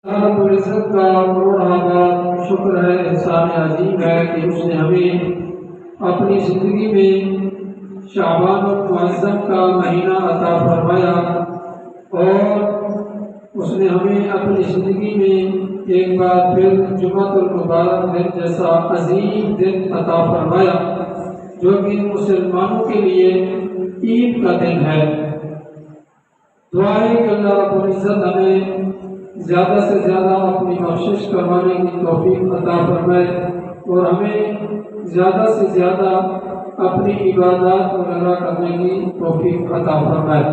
رب العزت کا کروڑ آباد شکر ہے، احسان عظیم ہے کہ اس نے ہمیں اپنی زندگی میں شعبان المعظم کا مہینہ عطا فرمایا اور اس نے ہمیں اپنی زندگی میں ایک بار پھر جمعۃ المبارک دن جیسا عظیم دن عطا فرمایا جو کہ مسلمانوں کے لیے عید کا دن ہے۔ دعا ہے کہ اللہ رب العزت ہمیں زیادہ سے زیادہ اپنی بخشش کروانے کی توفیق عطا فرمائے اور ہمیں زیادہ سے زیادہ اپنی عبادات وغیرہ کرنے کی توفیق عطا فرمائے۔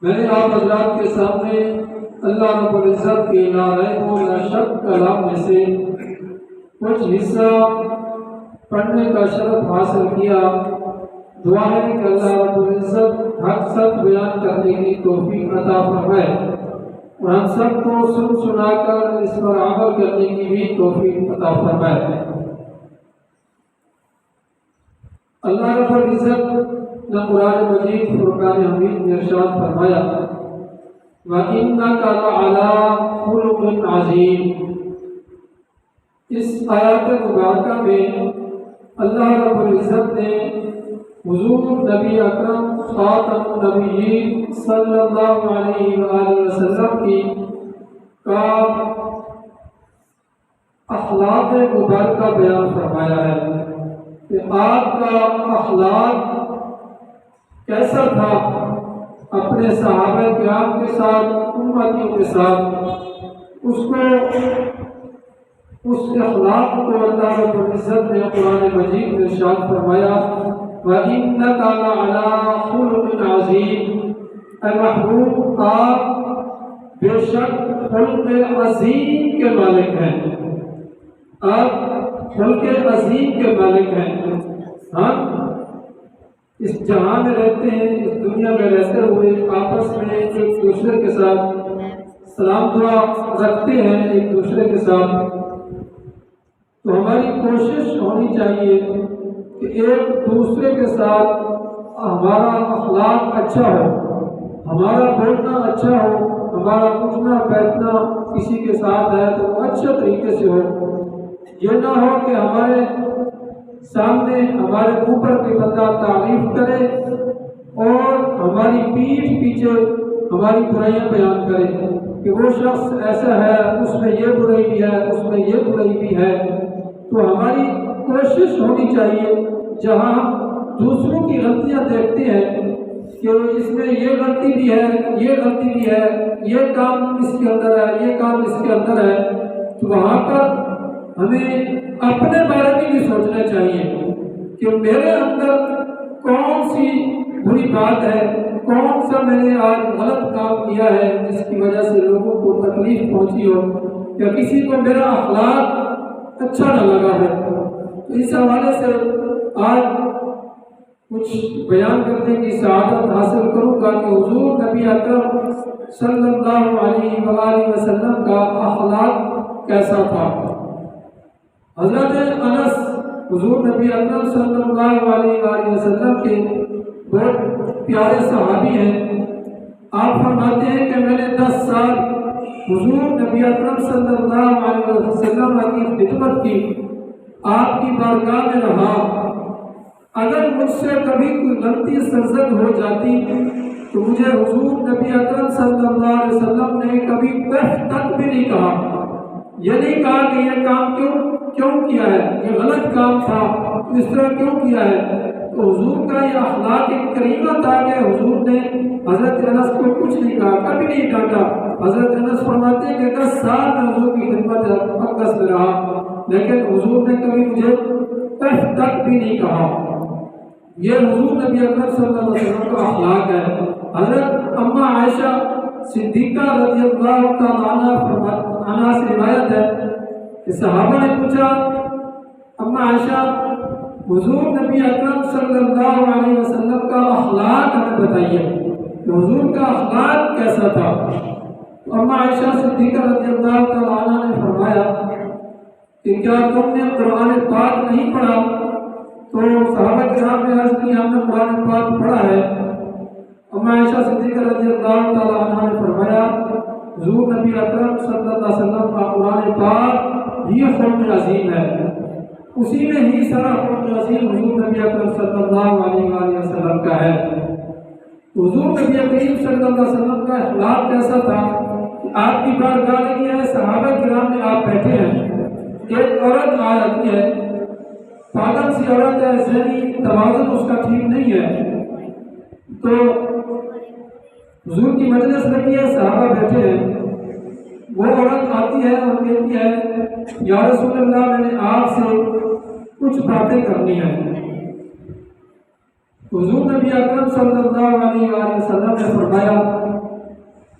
میں نے آپ حضرات کے سامنے اللہ رب العزت کے لا ریب و لا شک کلام میں سے کچھ حصہ پڑھنے کا شرف حاصل کیا۔ دعا ہے کہ اللہ رب العزت حق سچ بیان کرنے کی توفیق عطا فرمائے اور ہم سب کو سنا کر اس پر عمل کرنے کی بھی توفیق عطا فرمائے۔ اللہ رب العزت نے قرآن مجید فرقان حمید میں ارشاد فرمایا وَإِنَّكَ لَعَلَىٰ خُلُقٍ عَظِيمٍ۔ اس آیات مبارکہ میں اللہ رب العزت نے حضور نبی اکرم خاتم النبیین صلی اللہ علیہ وآلہ وسلم کی کا اخلاق مبارکہ بیان فرمایا ہے کہ آپ کا اخلاق کیسا تھا اپنے صحابہ کرام کے ساتھ، امتیوں کے ساتھ۔ اس اخلاق کو اللہ رب العزت نے قرآن مجید میں ارشاد فرمایا وَإِنَّكَ لَعَلَىٰ خُلُقٍ عَظِيمٍ۔ اے محبوب، آپ بے شک خلق عظیم کے مالک ہیں، آپ خلق عظیم کے مالک ہیں۔ ہم اس جہاں میں رہتے ہیں، اس دنیا میں رہتے ہوئے آپس میں ایک دوسرے کے ساتھ سلام دعا رکھتے ہیں ایک دوسرے کے ساتھ، تو ہماری کوشش ہونی چاہیے کہ ایک دوسرے کے ساتھ ہمارا اخلاق اچھا ہو، ہمارا بولنا اچھا ہو، ہمارا اٹھنا بیٹھنا کسی کے ساتھ ہے تو وہ اچھے طریقے سے ہو۔ یہ نہ ہو کہ ہمارے سامنے ہمارے اوپر کوئی بندہ تعریف کرے اور ہماری پیٹھ پیچھے ہماری برائیاں بیان کرے کہ وہ شخص ایسا ہے، اس میں یہ برائی بھی ہے، اس میں یہ برائی بھی ہے۔ تو ہماری کوشش ہونی چاہیے جہاں دوسروں کی غلطیاں دیکھتے ہیں کہ اس میں یہ غلطی بھی ہے، یہ غلطی بھی ہے، یہ کام اس کے اندر ہے، یہ کام اس کے اندر ہے، تو وہاں پر ہمیں اپنے بارے میں بھی سوچنا چاہیے کہ میرے اندر کون سی بری بات ہے، کون سا میں نے آج غلط کام کیا ہے جس کی وجہ سے لوگوں کو تکلیف پہنچی ہو یا کسی کو میرا اخلاق اچھا نہ لگا ہے۔ تو اس حوالے سے آج کچھ بیان کرنے کی سعادت حاصل کروں گا کہ حضور نبی اکرم صلی اللہ علیہ وآلہ وسلم کا اخلاق کیسا تھا۔ حضرت انس حضور نبی اکرم صلی اللہ علیہ وآلہ وسلم کے بہت پیارے صحابی ہیں۔ آپ فرماتے ہیں کہ میں نے 10 سال حضور نبی اکرم صلی اللہ علیہ وسلم کی خدمت کی، آپ کی بارگاہ میں رہا۔ اگر مجھ سے کبھی کوئی غلطی سرزد ہو جاتی تو مجھے حضور نبی اکرم صلی اللہ علیہ وسلم نے کبھی تک بھی نہیں کہا، یہ نہیں کہا کہ یہ کام کیوں کیا ہے، یہ غلط کام تھا، اس طرح کیوں کیا ہے۔ تو حضور کا یہ اخلاق کریمہ تھا کہ حضور نے حضرت انس کو کچھ نہیں کہا، کبھی نہیں ڈانٹا۔ حضرت انس فرماتے ہیں کہ 10 سال میں حضور کی خدمت مقدس میں رہا لیکن حضور نے کبھی مجھے تک بھی نہیں کہا۔ یہ حضور نبی اکرم صلی اللہ علیہ وسلم کا اخلاق ہے۔ حضرت اماں عائشہ صدیقہ رضی اللہ تعالیٰ عنہا سے روایت ہے کہ صحابہ نے پوچھا اماں عائشہ حضور نبی اکرم صلی اللہ علیہ وسلم کا اخلاق ہمیں بتائیے کہ حضور کا اخلاق کیسا تھا۔ تو اماں عائشہ صدیقہ رضی اللہ تعالیٰ عنہ نے فرمایا کہ کیا تم نے قرآن پاک نہیں پڑھا؟ تو صحابہ کرام نے عرض کی ہم نے قرآن پاک پڑھا ہے۔ اماں عائشہ صدیقہ رضی اللہ تعالیٰ عنہ نے فرمایا حضور نبی اکرم صلی اللہ علیہ وسلم کا قرآن پاک یہ خلق عظیم ہے، اسی میں ہی سارا خلق عظیم حضور نبی اکرم صلی اللہ علیہ وآلہ وسلم کا ہے۔ حضور نبی کریم صلی اللہ علیہ وسلم کا اخلاق کیسا تھا کہ آپ کی بارگاہ لگی ہے، صحابہ کرام میں آپ بیٹھے ہیں، ایک عورت آ جاتی ہے، پاگل سی عورت ہے، ذہنی توازن اس کا ٹھیک نہیں ہے، تو حضور کی مجلس لگی ہے، صحابہ بیٹھے ہیں، وہ عورت آتی ہے اور کہتی ہے یا رسول اللہ میں نے آپ سے کچھ باتیں کرنی ہیں۔ حضور نبی اکرم صلی اللہ علیہ وآلہ وسلم نے فرمایا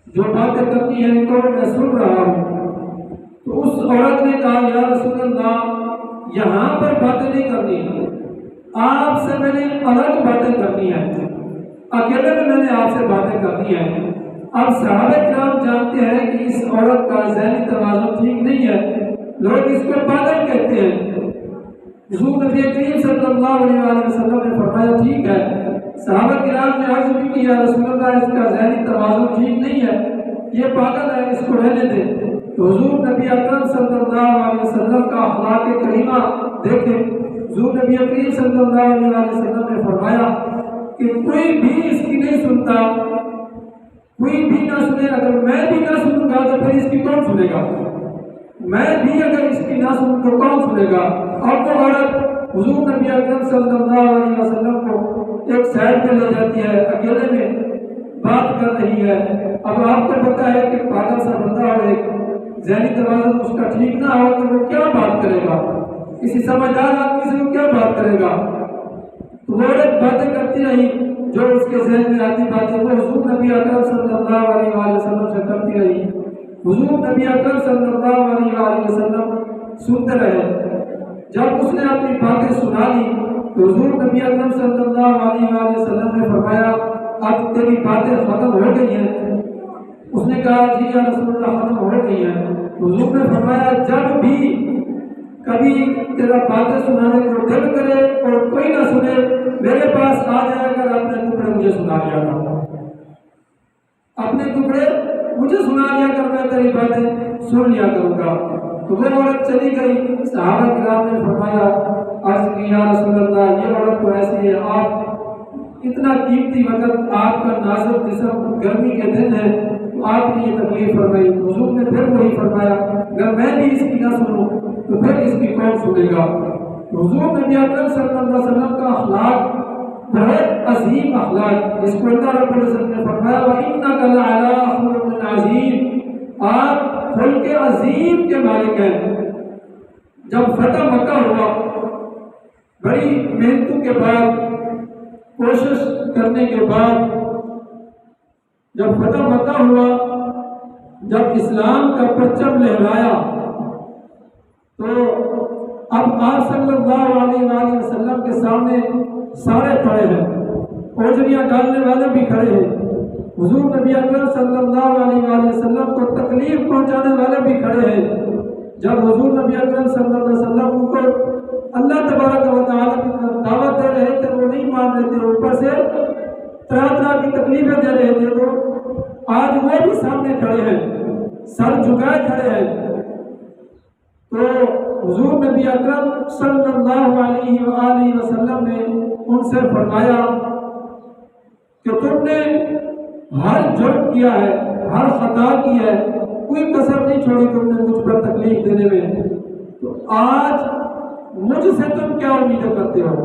جو باتیں کرنی ہیں تو میں سن رہا ہوں۔ تو اس عورت نے کہا یا رسول اللہ یہاں پر باتیں نہیں کرنی، آپ سے میں نے الگ باتیں کرنی ہیں، اکیلے میں نے آپ سے باتیں کرنی ہیں۔ اب صحابہ کرام جانتے ہیں کہ اس عورت کا ذہنی توازن ٹھیک نہیں ہے، لوگ اس کو پاگل کہتے ہیں۔ حضور نبی کریم صلی اللہ علیہ وآلہ وسلم نے فرمایا ٹھیک ہے۔ صحابہ کرام نے عرض بھی کیا رسول اللہ اس کا ذہنی توازن ٹھیک نہیں ہے، یہ پاگل ہے، اس کو رہنے دیں۔ تو حضور نبی اکرم صلی اللہ علیہ وسلم کا اخلاق کریمہ دیکھیں، حضور نبی کریم صلی اللہ علیہ وآلہ وسلم نے فرمایا کہ کوئی بھی اس کی نہیں سنتا، کوئی بھی نہ سنے، اگر میں بھی نہ سنوں گا تو پھر اس کی کون سنے گا؟ میں بھی اگر اس کی نہ سنوں تو کون سنے گا؟ اور وہ عورت حضور نبی اکرم صلی اللہ علیہ وسلم کو ایک سائڈ پہ لے جاتی ہے، اکیلے میں بات کر رہی ہے۔ اب آپ کو پتا ہے کہ پاگل سا بندہ اور ایک ذہنی توازن اس کا ٹھیک نہ ہو تو وہ کیا بات کرے گا؟ کسی سمجھدار آدمی سے وہ کیا بات کرے گا؟ تو وہ ایک باتیں کرتی رہی جو اس کے ذہن میں آتی باتیں وہ حضور نبی اکرم صلی اللہ علیہ وآلہ وسلم سے کرتی رہی۔ حضور نبی اکرم صلی اللہ علیہ وآلہ وسلم سنتے رہے۔ جب اس نے اپنی باتیں سنا لی تو حضور نبی اکرم صلی اللہ علیہ وآلہ وسلم نے فرمایا اب تیری باتیں ختم ہو گئی ہیں؟ اس نے کہا جی یا رسول اللہ ختم ہو گئی ہیں۔ حضور نے فرمایا جب بھی کبھی تیرا باتیں سنانے کو دل کرے اور کوئی نہ سنے میرے پاس آ جائے گا، اپنے ٹکڑے مجھے سنا لیا کر، اپنے ٹکڑے مجھے سنا لیا کر، میں تیری باتیں سن لیا کروں گا۔ تو وہ عورت چلی گئی۔ صحابہ کرام نے فرمایا عرض کی یا رسول اللہ یہ عورت تو ایسی ہے، آپ اتنا قیمتی وقت، آپ کا نازک جسم، گرمی کے دن ہے تو آپ نے یہ تکلیف فرمائی۔ حضور نے پھر وہی فرمایا اگر میں بھی اس کی نہ سنوں تو پھر اس کی کون سنے گا؟ حضور نبی اکرم صلی اللہ علیہ وسلم کا اخلاق بہت عظیم اخلاق، اس کو اللہ رب العزت نے فرمایا وَإِنَّكَ لَعَلَىٰ خُلُقٍ عَظِيمٍ، آپ خلق عظیم کے مالک ہیں۔ جب فتح مکہ ہوا، بڑی محنتوں کے بعد، کوشش کرنے کے بعد جب فتح مکہ ہوا، جب اسلام کا پرچم لہرایا تو اب آپ صلی اللہ علیہ وآلہ وسلم کے سامنے سارے کھڑے ہیں، اوجریاں ڈالنے والے بھی کھڑے ہیں، حضور نبی اکرم صلی اللہ علیہ وآلہ وسلم کو تکلیف پہنچانے والے بھی کھڑے ہیں۔ جب حضور نبی اکرم صلی اللہ علیہ وسلم کو اللہ تبارک و تعالیٰ کی طرف دعوت دے رہے تھے وہ نہیں مان رہے تھے، اوپر سے طرح طرح کی تکلیفیں دے رہے تھے، تو آج وہ بھی سامنے کھڑے ہیں، سر جھکائے کھڑے ہیں۔ تو حضور نبی اکرم صلی اللہ علیہ وآلہ وسلم نے ان سے فرمایا کہ تم نے ہر جرم کیا ہے، ہر خطا کی ہے، کوئی کسر نہیں چھوڑی تم نے مجھ پر تکلیف دینے میں، تو آج مجھ سے تم کیا امیدیں کرتے ہو؟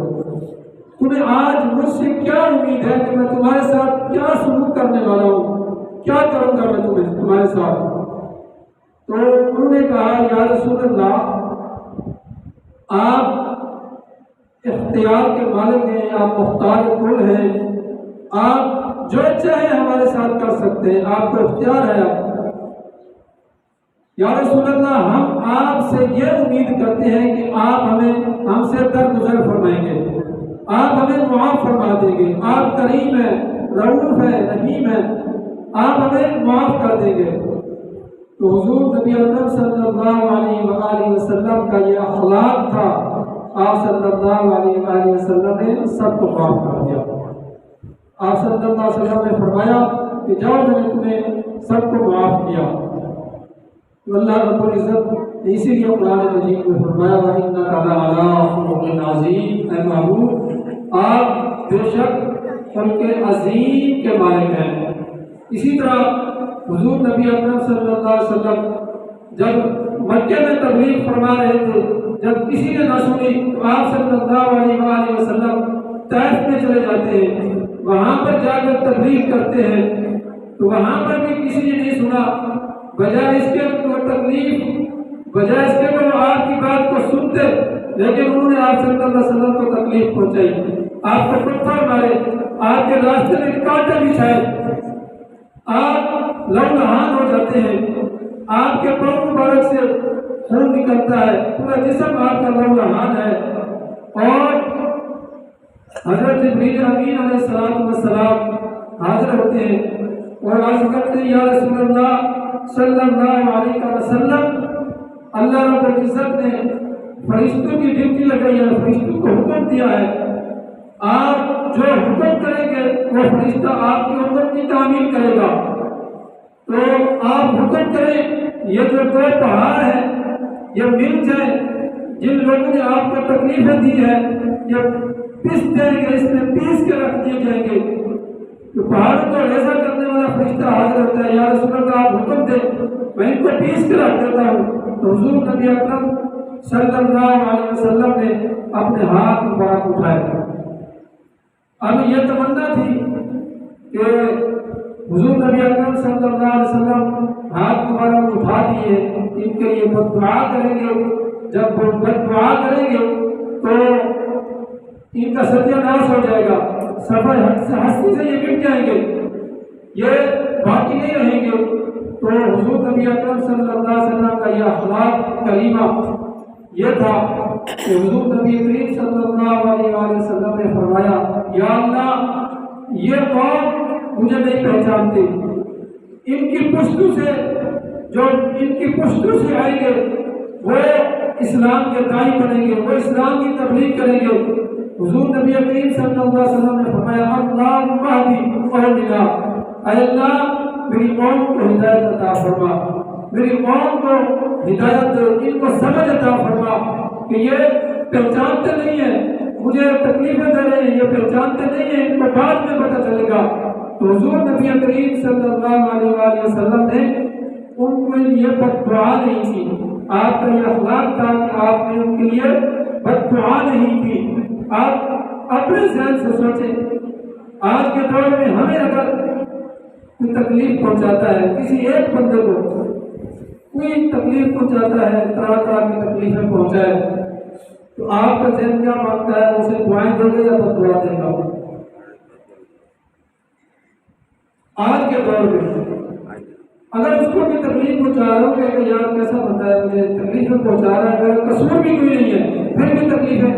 تمہیں آج مجھ سے کیا امید ہے کہ میں تمہارے ساتھ کیا سلوک کرنے والا ہوں، کیا کروں گا میں تمہارے ساتھ؟ تو انہوں نے کہا یا رسول اللہ آپ اختیار کے مالک ہیں، آپ مختار کل ہیں، آپ جو چاہے ہمارے ساتھ کر سکتے ہیں، آپ کو اختیار ہے۔ یا رسول اللہ ہم آپ سے یہ امید کرتے ہیں کہ آپ ہم سے درگزر فرمائیں گے، آپ ہمیں معاف فرما دیں گے، آپ کریم ہیں، رؤوف ہیں، رحیم ہیں، آپ ہمیں معاف کر دیں گے۔ تو حضور نبی اکرم صلی اللہ علیہ وآلہ وسلم کا یہ اخلاق تھا، آپ صلی اللہ علیہ وآلہ وسلم نے سب کو معاف کر دیا۔ آپ صلی اللہ علیہ وسلم نے فرمایا کہ جاؤ میں نے تمہیں سب کو معاف کیا۔ تو اللہ رب العزت نے اسی لیے قرآن مجید میں فرمایا وَإِنَّكَ لَعَلَىٰ خُلُقٍ عَظِيمٍ، اے محبوب آپ بے شک خلق عظیم کے مالک ہیں۔ اسی طرح حضور نبی اکرم صلی اللہ علیہ وسلم جب مکے میں تبلیغ فرما رہے تھے، جب کسی نے نہ سنی تو آپ صلی اللہ علیہ وآلہ وسلم طائف میں چلے جاتے ہیں، وہاں پر جا کر تبلیغ کرتے ہیں، تو وہاں پر بھی کسی نے نہیں سنا، بجائے اس کے بجائے اس کے وہ آپ کی بات کو سنتے، لیکن انہوں نے آپ صلی اللہ علیہ وسلم کو تکلیف پہنچائی، آپ کو پتھر مارے، آپ کے راستے میں کانٹے بچھائے، آپ لہولہان ہو جاتے ہیں، آپ کے پاؤں مبارک سے خون نکلتا ہے، پورا جسم آپ کا لہولہان ہے، اور حضرت جبریل امین علیہ السلام حاضر ہوتے ہیں اور عرض کرتے ہیں یا رسول اللہ صلی اللہ علیہ وسلم، اللہ رب العزت نے فرشتوں کی ڈیوٹی لگائی ہے، فرشتوں کو حکم دیا ہے، آپ جو حکم کریں گے وہ فرشتہ آپ کے حکم کی تعمیل کرے گا، تو آپ حکم کریں یہ جو دو پہاڑ ہیں یہ مل جائیں، جن لوگوں نے آپ کو تکلیفیں دی ہے یہ پس جائیں گے، اس میں پیس کے رکھ دیے جائیں گے، تو پہاڑ کو ایسا کرنے والا فرشتہ حاضر ہوتا ہے، یا رسول اللہ آپ حکم دیں میں ان کو پیس کے رکھ دیتا ہوں، تو حضور نبی اکرم صلی اللہ علیہ وسلم نے اپنے ہاتھ مبارک اٹھائے۔ اب یہ تمنا تھی کہ حضور نبی اکرم صلی اللہ علیہ وسلم ہاتھ مبارک اٹھا دیے، ان کے لیے بد دعا کریں گے، جب وہ بد دعا کریں گے تو ان کا ستیہ ناش ہو جائے گا، سفر ہستی سے یہ مٹ جائیں گے، یہ باقی نہیں رہیں گے۔ تو حضور نبی اکرم صلی اللہ علیہ وسلم کا یہ اخلاق کریمہ یہ تھا کہ حضور نبی کریم صلی اللہ علیہ وسلم نے فرمایا یا اللہ یہ قوم مجھے نہیں پہچانتے، ان کی پشتوں سے جو ان کی پشتوں سے آئیں گے وہ اسلام کے داعی بنیں گے، وہ اسلام کی تبلیغ کریں گے۔ حضور نبی کریم صلی اللہ علیہ وسلم نے فرمایا اللہم اہدی قومنا، اے اللہ میری قوم کو ہدایت عطا فرما، میری قوم کو ہدایت دے، ان کو سمجھ عطا فرما کہ یہ پہچانتے نہیں ہیں، مجھے تکلیفیں دے رہے ہیں، یہ پہچانتے نہیں ہیں، ان کو بعد میں پتہ چلے گا۔ تو حضور نبی کریم صلی اللہ علیہ وآلہ وسلم نے ان کو یہ بد دعا نہیں کی، آپ کا یہ اخلاق تھا کہ آپ نے ان کے لیے بد دعا نہیں کی۔ آپ اپنے ذہن سے سوچیں، آج کے دور میں ہمیں اگر کوئی تکلیف پہنچاتا ہے، کسی ایک بندے کو کوئی تکلیف پہنچاتا ہے، طرح طرح کی تکلیفیں پہنچائے، تو آپ کا ذہن کیا مانگتا ہے، اسے دعائیں دے گا یا بد دعا دے گا؟ آج کے دور میں اگر اس کو بھی تکلیف پہنچا رہا ہوں کہ یار کیسا بندہ ہے، مجھے تکلیفیں پہنچا رہا ہے، اگر قصور بھی کوئی نہیں ہے پھر بھی تکلیف ہے،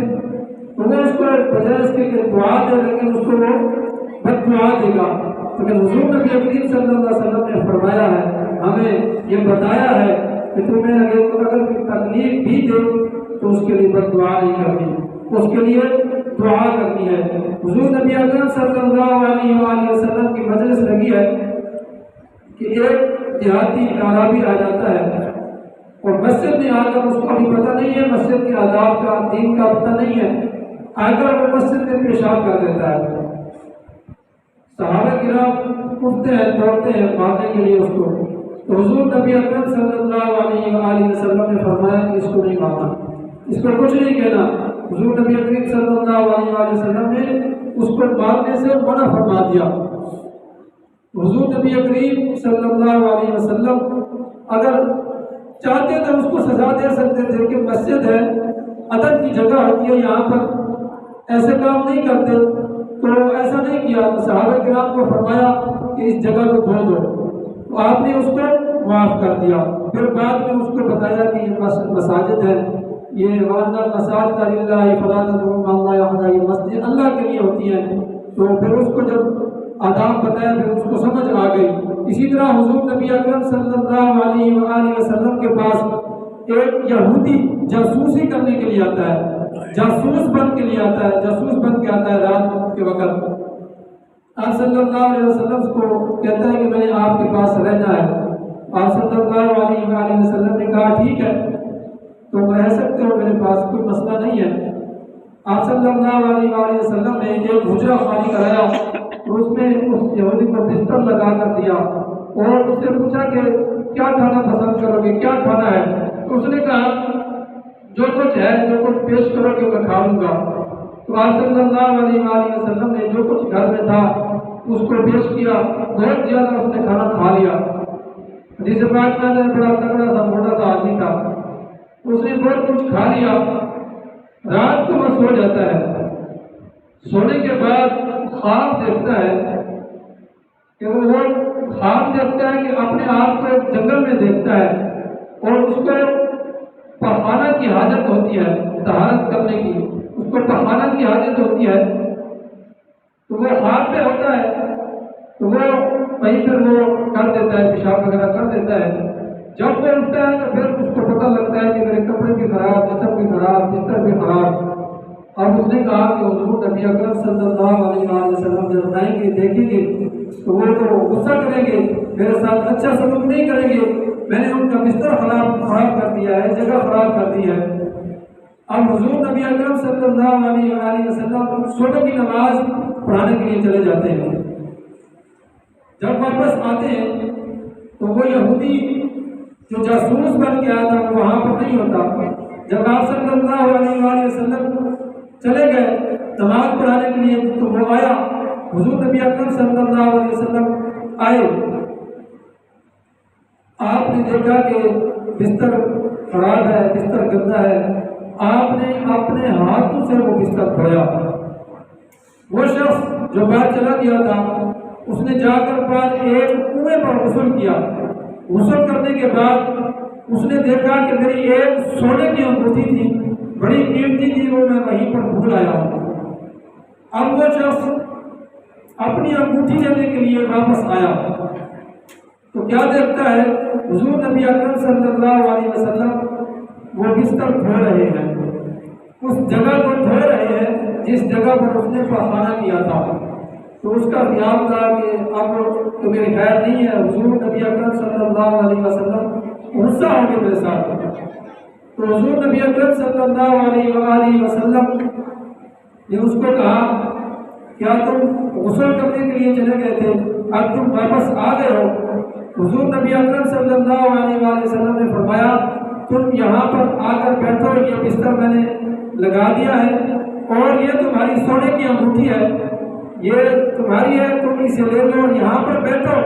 تو وہ اس کو بجائے اس کے دعا دے، لیکن اس کو وہ بد دعا دے گا۔ لیکن حضور نبی کریم صلی اللہ علیہ وسلم نے فرمایا ہے، ہمیں یہ بتایا ہے کہ تمہیں اگر تکلیف بھی دے تو اس کے لیے بد دعا نہیں کرنی، اس کے لیے دعا کرنی ہے۔ حضور نبی اکرم صلی اللہ علیہ وآلہ وسلم کی مجلس لگی ہے کہ ایک دیہاتی عربی آ جاتا ہے اور مسجد میں آ کر اس کو بھی پتہ نہیں ہے، مسجد کے آداب کا دین کا پتہ نہیں ہے، آ کر وہ مسجد میں پیشاب کر دیتا ہے۔ صحابہ کرام اٹھتے ہیں، دوڑتے ہیں مارنے کے لیے اس کو، تو حضور نبی اکرم صلی اللہ علیہ وآلہ وسلم نے فرمایا کہ اس کو نہیں مارنا، اس کو کچھ نہیں کہنا۔ حضور نبی اکرم صلی اللہ علیہ وآلہ وسلم نے اس کو مارنے سے منع فرما دیا۔ حضور نبی کریم صلی اللہ علیہ وسلم اگر چاہتے تو اس کو سزا دے سکتے تھے کہ مسجد ہے، ادب کی جگہ ہوتی ہے، یہاں پر ایسے کام نہیں کرتے، تو ایسا نہیں کیا۔ تو صحابہ کرام کو فرمایا کہ اس جگہ کو دھو دو، تو آپ نے اس کو معاف کر دیا۔ پھر بعد میں اس کو بتایا کہ یہ مساجد ہے، یہ وَأَنَّ الْمَسَاجِدَ لِلَّهِ فَلَا تَدْعُوا مَعَ اللَّهِ أَحَدًا، یہ مسجد اللہ کے لیے ہوتی ہے۔ تو پھر اس کو جب آداب بتایا پھر اس کو سمجھ آ گئی۔ اسی طرح حضور نبی اکرم صلی اللہ علیہ وآلہ وسلم کے پاس ایک یہودی جاسوسی کرنے کے لیے آتا ہے، جاسوس بن کے لیے آتا ہے، جاسوس بن کے آتا ہے رات کے وقت، آپ صلی اللہ علیہ وسلم کو کہتا ہے کہ میں نے آپ کے پاس رہنا ہے۔ آپ صلی اللہ علیہ وسلم نے کہا ٹھیک ہے تم رہ سکتے ہو، میرے پاس کوئی مسئلہ نہیں ہے۔ آپ صلی اللہ علیہ وسلم نے ایک حجرہ خالی کرایا، اس میں اس یہودی کو بستر لگا کر دیا اور اس سے پوچھا کہ کیا کھانا پسند کرو گے، کیا کھانا ہے؟ تو اس نے کہا جو کچھ ہے، جو کچھ پیش کرو گے میں کھا لوں گا۔ تو آپ صلی اللہ علیہ وسلم نے جو کچھ گھر میں تھا اس کو پیش کیا، بہت زیادہ اس نے کھانا کھا لیا۔ حدیث پاک میں بڑا تگڑا سا موٹا سا آدمی تھا، اس نے بہت کچھ کھا لیا۔ رات کو وہ سو جاتا ہے، سونے کے بعد خواب دیکھتا ہے کہ وہ خواب دیکھتا ہے کہ اپنے آپ کو ایک جنگل میں دیکھتا ہے اور اس کو پخانا کی حاجت ہوتی ہے، طہارت کرنے کی اس کو پخانا کی حاجت ہوتی ہے۔ تو وہ خواب میں ہوتا ہے تو وہ وہیں پر وہ کر دیتا ہے، پیشاب وغیرہ کر دیتا ہے۔ جب وہ اٹھتا ہے تو پھر اس کو پتہ لگتا ہے کہ میرے کپڑے بھی خراب، جسم بھی خراب، بستر بھی خراب۔ اب اس نے کہا کہ حضور نبی اکرم صلی اللہ علیہ وسلم جب آئیں گے دیکھیں گے تو وہ تو غصہ کریں گے، میرے ساتھ اچھا سلوک نہیں کریں گے، میں نے ان کا بستر خراب کر دیا ہے، جگہ خراب کر دی ہے۔ اب حضور نبی اکرم صلی اللہ علیہ وسلم صبح کی نماز پڑھانے کے لیے چلے جاتے ہیں۔ جب واپس آتے ہیں تو وہ یہودی جو جاسوس بن کے آیا تھا وہ وہاں پر نہیں ہوتا۔ جب آپ صلی اللہ علیہ وسلم چلے گئے نماز پڑھانے کے لیے تو وہ آیا، حضور نبی اکرم صلی اللہ علیہ وسلم آئے، آپ نے دیکھا کہ بستر خراب ہے، بستر گندا ہے، آپ نے اپنے ہاتھوں سے وہ بستر دھویا۔ وہ شخص جو باہر چلا گیا تھا اس نے جا کر بعد ایک کنویں پر غسل کیا، غسل کرنے کے بعد اس نے دیکھا کہ میری ایک سونے کی انگوٹھی تھی، بڑی قیمتی تھی، وہ میں وہیں پر بھول آیا ہوں۔ اب وہ شخص اپنی انگوٹھی لینے کے لیے واپس آیا تو کیا دیکھتا ہے حضور نبی اکرم صلی اللہ علیہ وسلم وہ بستر دھو رہے ہیں، اس جگہ کو دھو رہے ہیں جس جگہ پر اس نے پخانا کیا تھا۔ تو اس کا خیال تھا کہ اب تو میری خیر نہیں ہے، حضور نبی اکرم صلی اللہ علیہ وسلم غصہ ہو گئے میرے ساتھ۔ تو حضور نبی اکرم صلی اللہ علیہ وسلم نے اس کو کہا کیا تم غسل کرنے کے لیے چلے گئے تھے، اب تم واپس آ گئے ہو؟ حضور نبی اکرم صلی اللہ علیہ وسلم نے فرمایا تم یہاں پر آ کر بیٹھو، یہ بستر میں نے لگا دیا ہے اور یہ تمہاری سونے کی انگوٹھی ہے، یہ تمہاری ہے، تم اسے لے لو اور یہاں پر بیٹھو،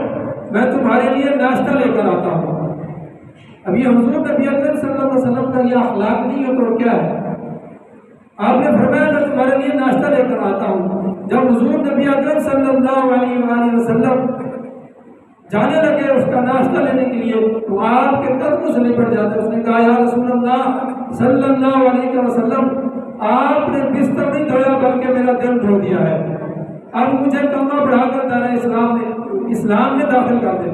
میں تمہارے لیے ناشتہ لے کر آتا ہوں۔ اب یہ حضور نبی اکرم صلی اللہ علیہ وسلم کا یہ اخلاق نہیں ہے تو کیا ہے؟ آپ نے فرمایا میں تمہارے لیے ناشتہ لے کر آتا ہوں۔ جب حضور نبی اکرم صلی اللہ علیہ وسلم جانے لگے اس کا ناشتہ لینے کے لیے تو آپ کے قدموں سے لپٹ جاتے، اس نے کہا یا رسول اللہ صلی اللہ علیہ وسلم آپ نے بستر نہیں دھویا بلکہ میرا دل دھو دیا ہے، اب مجھے کلمہ پڑھا کر دائرہ اسلام میں داخل کر دے،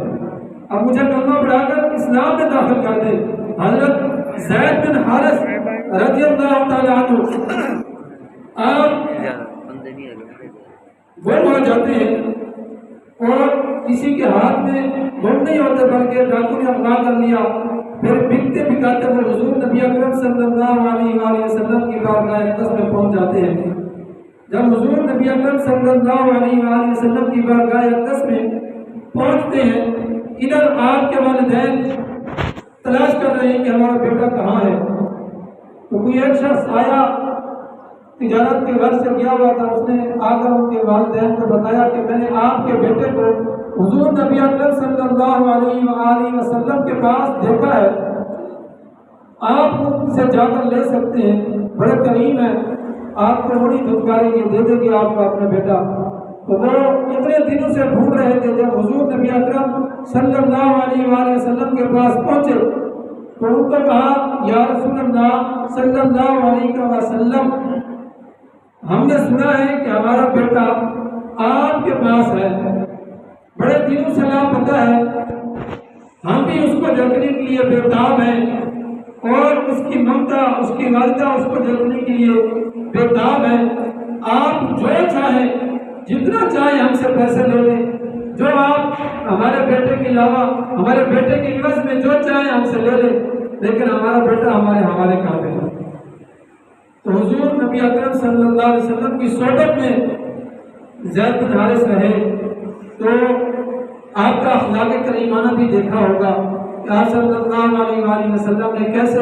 اب مجھے کلمہ پڑھا کر اسلام میں داخل کر دے۔ حضرت زید بن حارث رضی اللہ تعالیٰ عنہ آپ وہ ہو جاتے ہیں اور کسی کے ہاتھ میں بم نہیں ہوتے بلکہ ڈاکو نے اغوا کر لیا، پھر بکتے بکاتے ہوئے حضور نبی اکرم صلی اللہ علیہ وسلم کی بارگاہ اقدس میں پہنچ جاتے ہیں۔ جب حضور نبی اکرم صلی اللہ علیہ وسلم کی بارگاہ اقدس میں پہنچتے ہیں، ادھر آپ کے والدین تلاش کر رہے ہیں کہ ہمارا بیٹا کہاں ہے۔ تو کوئی ایک شخص آیا تجارت کے گھر سے گیا ہوا تھا، اس نے آ کر ان کے والدین کو بتایا کہ میں نے آپ کے بیٹے کو حضور نبی اکرم صلی اللہ علیہ وسلم کے پاس دیکھا ہے، آپ ان سے جا کر لے سکتے ہیں، بڑے کریم ہیں، آپ کو بڑی دھتکاریں گے، دے دیں گے آپ کو اپنا بیٹا۔ تو وہ اتنے دنوں سے ڈھونڈ رہے تھے، جب حضور نبی اکرم صلی اللہ علیہ وسلم کے پاس پہنچے تو ان کو کہا یا رسول اللہ صلی اللہ علیہ وسلم ہم نے سنا ہے کہ ہمارا بیٹا آپ کے پاس ہے، بڑے دنوں سے لاپتہ ہے، ہم بھی اس کو دیکھنے کے لیے بےتاب ہیں اور اس کی ممتا، اس کی والدہ اس کو دیکھنے کے لیے بےتاب ہے، آپ جو چاہیں جتنا چاہے ہم سے پیسے لے لیں، جو آپ ہمارے بیٹے کے علاوہ ہمارے بیٹے کے عوض میں جو چاہے ہم سے لے لیں، لیکن ہمارا بیٹا ہمارے حوالے کر دے۔ تو حضور نبی اکرم صلی اللہ علیہ وسلم کی صحبت میں زید بن حارث رہے تو آپ کا اخلاق کریمانہ بھی دیکھا ہوگا کہ آپ صلی اللہ علیہ وآلہ وسلم نے کیسے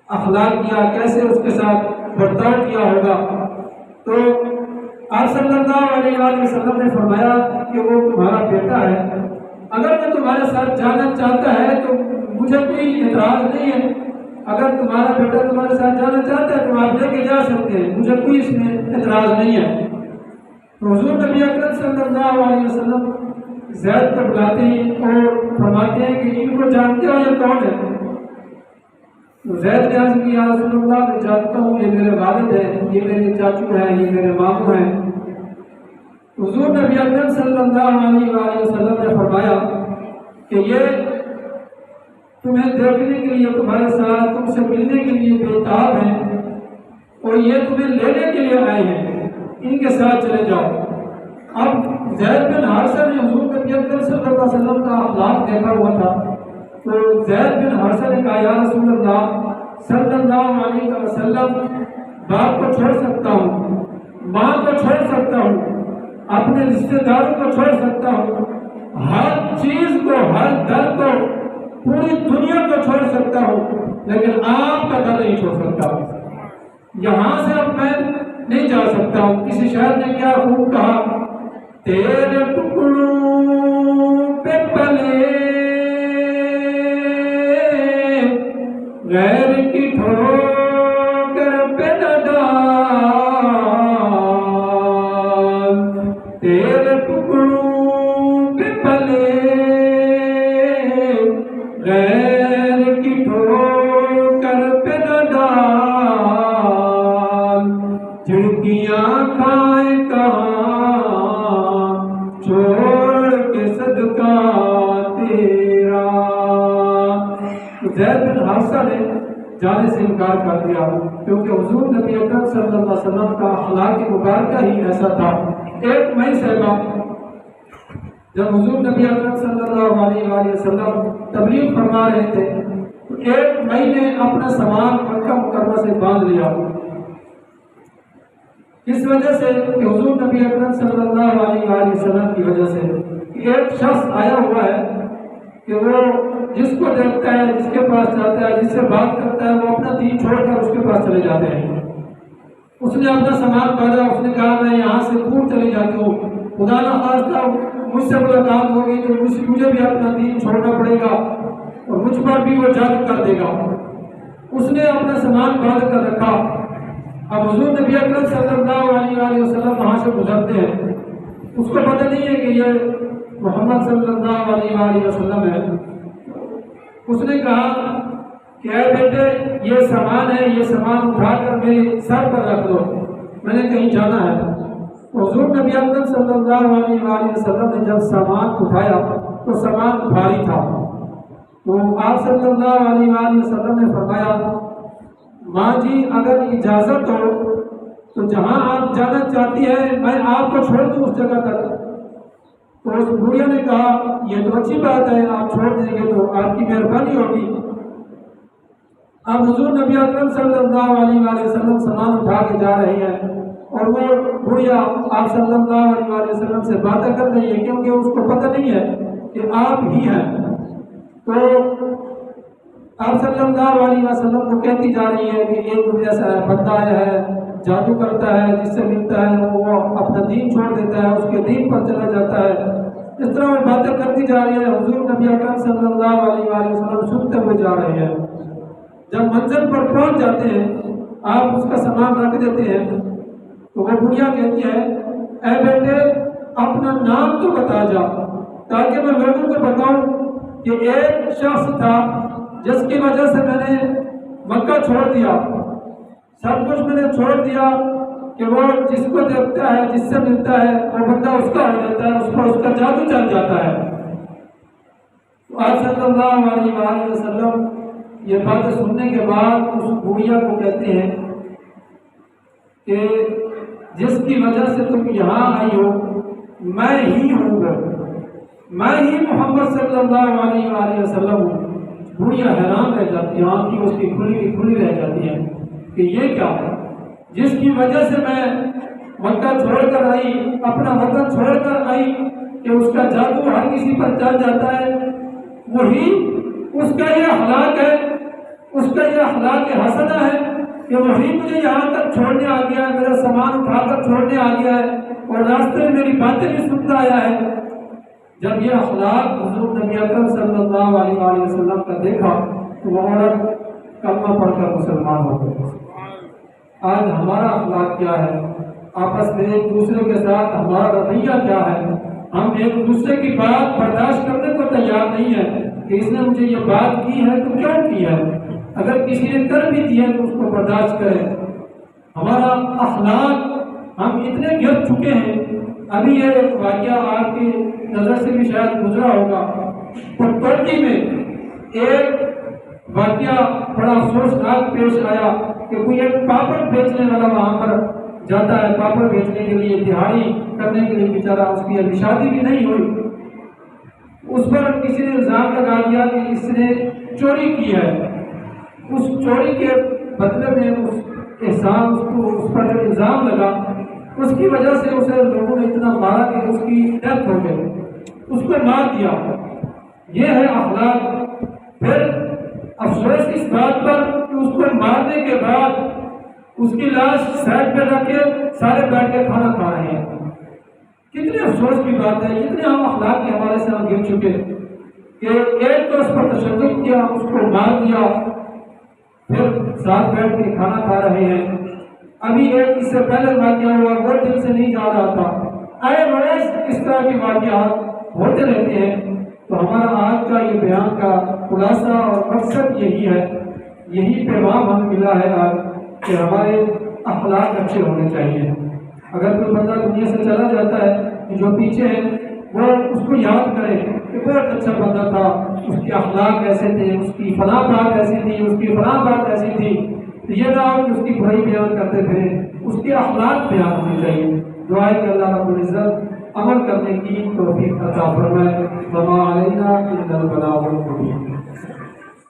اخلاق کیا، کیسے اس کے ساتھ برتاؤ کیا ہوگا۔ تو آپ صلی اللہ علیہ وآلہ وسلم نے فرمایا کہ وہ تمہارا بیٹا ہے، اگر وہ تمہارے ساتھ جانا چاہتا ہے تو مجھے کوئی اعتراض نہیں ہے، اگر تمہارا بیٹا تمہارے ساتھ جانا چاہتا ہے تو آپ لے کے جا سکتے ہیں، مجھے کوئی اس میں اعتراض نہیں ہے۔ حضور نبی اکرم صلی اللہ علیہ وسلم زید کو بلاتے ہیں اور فرماتے ہیں کہ ان کو جانتے ہو یہ کون ہے؟ تو زید نے عرض کیا یا رسول اللہ میں جانتا ہوں، یہ میرے والد ہیں، یہ میرے چاچو ہیں، یہ میرے ماموں ہیں۔ حضور نبی اکرم صلی اللہ علیہ وآلہ وسلم نے فرمایا کہ یہ تمہیں دیکھنے کے لیے تمہارے ساتھ تم سے ملنے کے لیے بےتاب ہیں اور یہ تمہیں لینے کے لیے آئے ہیں، ان کے ساتھ چلے جاؤ۔ اب زید بن حارثہ نے حضور نبی اکرم صلی اللہ علیہ وسلم کا اخلاق دیکھا ہوا تھا، تو زید بن حارثہ نے کہا یا رسول اللہ صلی اللہ علیہ وسلم باپ کو چھوڑ سکتا ہوں، ماں کو چھوڑ سکتا ہوں، اپنے رشتہ داروں کو چھوڑ سکتا ہوں، ہر چیز کو، ہر در کو، پوری دنیا کو چھوڑ سکتا ہوں، لیکن آپ کا در نہیں چھوڑ سکتا ہوں۔ یہاں سے اب میں نہیں جا سکتا ہوں۔ کسی شاعر نے کیا خوب کہا، تیرے ٹکڑوں پہ پلے غیر کی ٹھوکر پہ نہ ڈال، تیرے ٹکڑوں پہ پلے غیر کی ٹھوکر پہ نہ ڈال، جھڑکیاں کھائے کہاں چھوڑ کے صدقہ تیرا۔ زید بن حارثہ نے جانے سے انکار کر دیا کیونکہ حضور نبی اکرم صلی اللہ علیہ وسلم کا اخلاق مبارکہ ہی ایسا تھا۔ ایک مئی صاحبہ جب حضور نبی اکرم صلی اللہ علیہ وآلہ وسلم تبلیغ فرما رہے تھے تو ایک مئی نے اپنا سامان مکہ مکرمہ سے باندھ لیا، اس وجہ سے کہ حضور نبی اکرم صلی اللہ علیہ وآلہ وسلم کی وجہ سے ایک شخص آیا ہوا ہے کہ وہ جس کو دیکھتا ہے، جس کے پاس جاتا ہے، جس سے بات کرتا ہے، وہ اپنا دین چھوڑ کر اس کے پاس چلے جاتے ہیں۔ اس نے اپنا سامان باندھا، اس نے کہا میں یہاں سے دور چلی جاتی ہوں، خدا نہ خواستہ مجھ سے ملاقات ہوگی تو مجھے بھی اپنا دین چھوڑنا پڑے گا اور مجھ پر بھی وہ جادو کر دے گا۔ اس نے اپنا سامان باندھ کر رکھا۔ اب حضور نبی اکرم صلی اللہ علیہ وآلہ وسلم وہاں سے گزرتے ہیں، اس کو پتہ نہیں ہے کہ یہ محمد صلی اللہ علیہ وآلہ وسلم ہے۔ اس نے کہا کہ اے بیٹے یہ سامان ہے، یہ سامان اٹھا کر میرے سر پر رکھ دو، میں نے کہیں جانا ہے۔ حضور نبی اکرم صلی اللہ علیہ وآلہ وسلم نے جب سامان اٹھایا تو سامان بھاری تھا، تو آپ صلی اللہ علیہ وآلہ وسلم نے فرمایا ماں جی اگر اجازت ہو تو جہاں آپ جانا چاہتی ہے میں آپ کو چھوڑ دوں اس جگہ تک۔ تو اس بڑھیا نے کہا یہ تو اچھی بات ہے، آپ چھوڑ دیں گے تو آپ کی مہربانی ہوگی۔ اب حضور نبی اکرم صلی اللہ علیہ وآلہ وسلم سامان اٹھا کے جا رہے ہیں اور وہ بڑھیا آپ صلی اللہ علیہ وآلہ وسلم سے باتیں کر رہی ہے کیونکہ اس کو پتہ نہیں ہے کہ آپ ہی ہیں۔ تو آپ صلی اللہ علیہ وسلم کو کہتی جا رہی ہے کہ ایک جیسا بندہ آیا ہے، جادو کرتا ہے، جس سے ملتا ہے وہ اپنا دین چھوڑ دیتا ہے، اس کے دین پر چلا جاتا ہے۔ اس طرح وہ باتیں کرتی جا رہی ہے۔ حضور نبی اکرم صلی اللہ علیہ وآلہ وسلم سنتے ہوئے جا رہے ہیں۔ جب منزل پر پہنچ جاتے ہیں آپ اس کا سامان رکھ دیتے ہیں تو وہ بڑھیا کہتی ہے اے بیٹے اپنا نام تو بتا جا تاکہ میں لوگوں کو بتاؤں کہ ایک شخص تھا جس کی وجہ سے میں نے مکہ چھوڑ دیا، سب کچھ میں نے چھوڑ دیا، کہ وہ جس کو دیکھتا ہے، جس سے ملتا ہے وہ بندہ اس کا ہو جاتا ہے، اس پر اس کا جادو چل جاتا ہے۔ آپ صلی اللہ علیہ وآلہ وسلم یہ بات سننے کے بعد اس بوڑھیا کو کہتے ہیں کہ جس کی وجہ سے تم یہاں آئی ہو میں ہی ہوں گا، میں ہی محمد صلی اللہ علیہ وآلہ وسلم ہوں۔ بڑھیا حیران رہ جاتی ہے، آنکھیں اس کی کھلی رہ جاتی ہیں کہ یہ کیا ہے جس کی وجہ سے میں مکہ چھوڑ کر آئی، اپنا وطن چھوڑ کر آئی، کہ اس کا جادو ہر کسی پر چل جاتا ہے، وہی اس کا یہ اخلاق ہے، اس کا یہ اخلاق حسنہ ہے کہ وہی مجھے یہاں تک چھوڑنے آ گیا ہے، میرا سامان اٹھا کر چھوڑنے آ گیا ہے اور راستے میں میری باتیں بھی سنتا آیا ہے۔ جب یہ اخلاق حضور نبی اکرم صلی اللہ علیہ وآلہ وسلم کا دیکھا تو وہ عورت کلمہ پڑھ کر مسلمان ہو گئی۔ آج ہمارا اخلاق کیا ہے؟ آپس میں ایک دوسرے کے ساتھ ہمارا رویہ کیا ہے؟ ہم ایک دوسرے کی بات برداشت کرنے کو تیار نہیں ہے کہ اس نے مجھے یہ بات کی ہے تو کیوں کی ہے، اگر کسی نے کر بھی دی ہے تو اس کو برداشت کرے۔ ہمارا اخلاق ہم اتنے گر چکے ہیں۔ ابھی یہ واقعہ آپ کی نظر سے بھی شاید گزرا ہوگا، ترکی میں ایک واقعہ بڑا افسوسناک پیش آیا کہ کوئی ایک پاپڑ بیچنے والا وہاں پر جاتا ہے، پاپڑ بیچنے کے لیے، دہاڑی کرنے کے لیے، بیچارہ اس کی ابھی شادی بھی نہیں ہوئی، اس پر کسی نے الزام لگا دیا کہ اس نے چوری کی ہے۔ اس چوری کے بدلے میں اس احسان اس پر جو الزام لگا اس کی وجہ سے اسے لوگوں نے اتنا مارا کہ اس کی ڈیتھ ہو گئی، اس کو مار دیا۔ یہ ہے اخلاق۔ پھر افسوس اس بات پر کہ اس کو مارنے کے بعد اس کی لاش سائڈ پہ رکھ کے سارے بیٹھ کے کھانا کھا رہے ہیں۔ کتنے افسوس کی بات ہے، اتنے ہم اخلاق کے حوالے سے ہم گر چکے کہ ایک تو اس پر تشدد کیا، اس کو مار دیا، پھر ساتھ بیٹھ کے کھانا کھا رہے ہیں۔ ابھی ایک اس سے پہلے واقعہ ہوا، وہ دل سے نہیں جا رہا تھا۔ آئے روز اس طرح کے واقعات ہوتے رہتے ہیں۔ تو ہمارا آج کا یہ بیان کا خلاصہ اور مقصد یہی ہے، یہی پیغام ہمیں ملا ہے آج کہ ہمارے اخلاق اچھے ہونے چاہیے۔ اگر کوئی بندہ دنیا سے چلا جاتا ہے، جو پیچھے ہے وہ اس کو یاد کرے کہ بہت اچھا بندہ تھا، اس کے اخلاق ایسے تھے، اس کی فلاں بات ایسی تھی، اس کی فلاں بات ایسی تھی۔ تو یہ نہ ہو کہ اس کی برائی بیان کرتے تھے، اس کے اخلاق بیان ہونے چاہیے۔ دعا ہے کہ اللہ رب العزت عمل کرنے کی توفیق عطا فرمائے۔ وما علینا الا البلاغ المبین۔